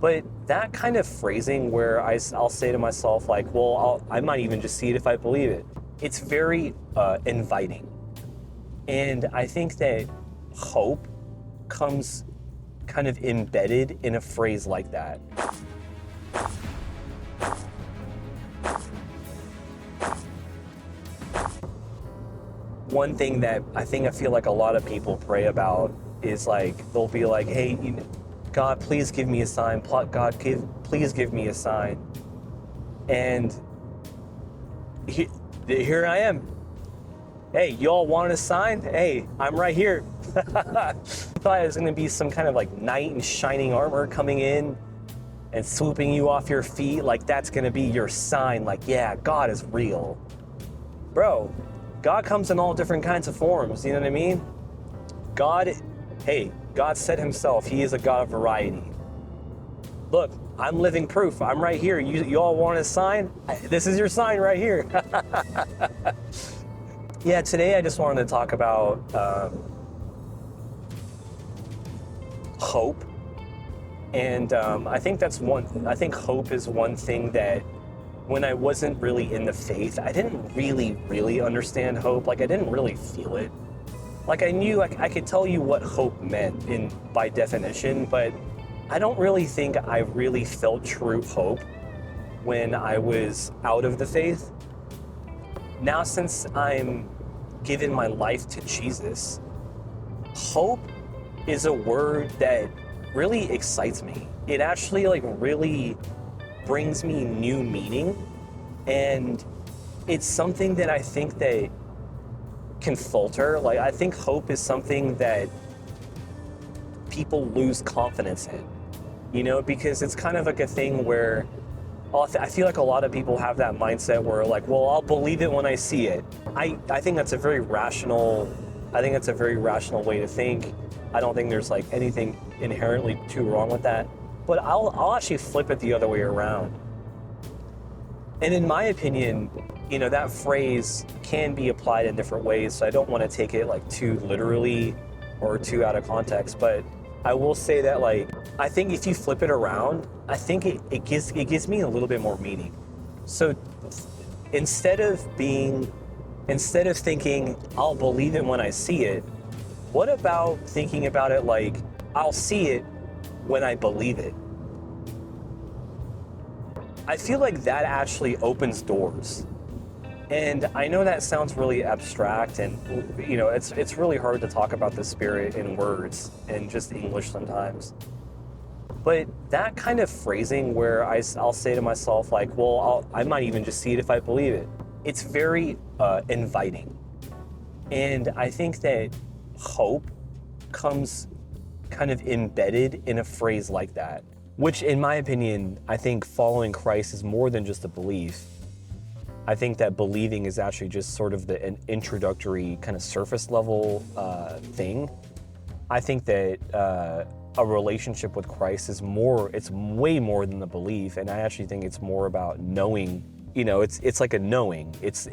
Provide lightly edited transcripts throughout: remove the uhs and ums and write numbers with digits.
But that kind of phrasing where I'll say to myself, like, well, I might even just see it if I believe it. It's very inviting. And I think that hope comes kind of embedded in a phrase like that. One thing that I feel like a lot of people pray about is like, they'll be like, hey, God, please give me a sign. God, please give me a sign. And here I am. Hey, y'all want a sign? Hey, I'm right here. I thought it was going to be some kind of like knight in shining armor coming in and swooping you off your feet. Like that's going to be your sign. Like, yeah, God is real. Bro, God comes in all different kinds of forms. You know what I mean? God said himself, he is a God of variety. Look, I'm living proof. I'm right here. You all want a sign? This is your sign right here. Yeah, today I just wanted to talk about hope. And I think hope is one thing that when I wasn't really in the faith, I didn't really understand hope. Like I didn't really feel it. Like I knew, I could tell you what hope meant by definition, but I don't really think I really felt true hope when I was out of the faith. Now, since I'm given my life to Jesus, hope is a word that really excites me. It actually like really brings me new meaning, and it's something that I think that can falter. Like I think hope is something that people lose confidence in, you know, because it's kind of like a thing where I feel like a lot of people have that mindset where like, well, I'll believe it when I see it. I think that's a very rational way to think. I don't think there's like anything inherently too wrong with that. But I'll actually flip it the other way around. And in my opinion, you know, that phrase can be applied in different ways, so I don't want to take it like too literally or too out of context, but I will say that like, I think if you flip it around, I think it gives me a little bit more meaning. So instead of thinking, I'll believe it when I see it, what about thinking about it like, I'll see it when I believe it? I feel like that actually opens doors. And I know that sounds really abstract, and you know, it's really hard to talk about the Spirit in words and just English sometimes. But that kind of phrasing where I'll say to myself like, well, I might even just see it if I believe it. It's very inviting. And I think that hope comes kind of embedded in a phrase like that, which in my opinion, I think following Christ is more than just a belief. I think that believing is actually just sort of an introductory kind of surface level thing. I think that a relationship with Christ is it's way more than the belief, and I actually think it's more about knowing. You know, it's like a knowing. It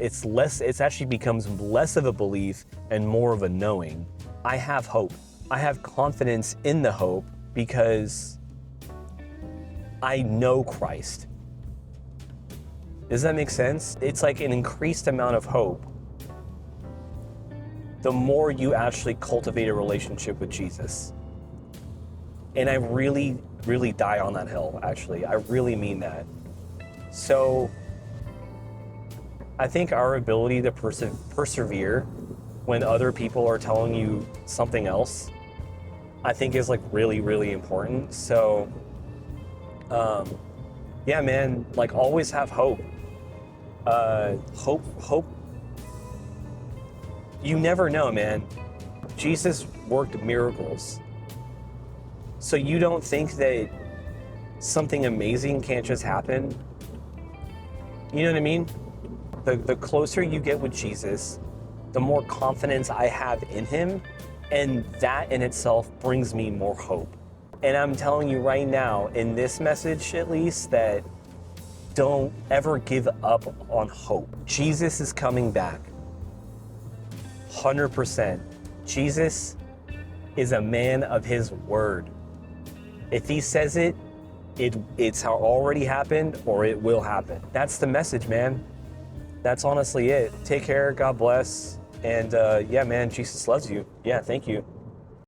actually becomes less of a belief and more of a knowing. I have hope. I have confidence in the hope because I know Christ. Does that make sense? It's like an increased amount of hope the more you actually cultivate a relationship with Jesus. And I really, really die on that hill, actually. I really mean that. So I think our ability to persevere when other people are telling you something else, I think is like really, really important. So yeah, man, like always have hope. Hope. You never know, man. Jesus worked miracles. So you don't think that something amazing can't just happen? You know what I mean? The closer you get with Jesus, the more confidence I have in him, and that in itself brings me more hope. And I'm telling you right now, in this message at least, that don't ever give up on hope. Jesus is coming back. 100%. Jesus is a man of his word. If he says it, it's already happened or it will happen. That's the message, man. That's honestly it. Take care. God bless. And yeah, man, Jesus loves you. Yeah, thank you.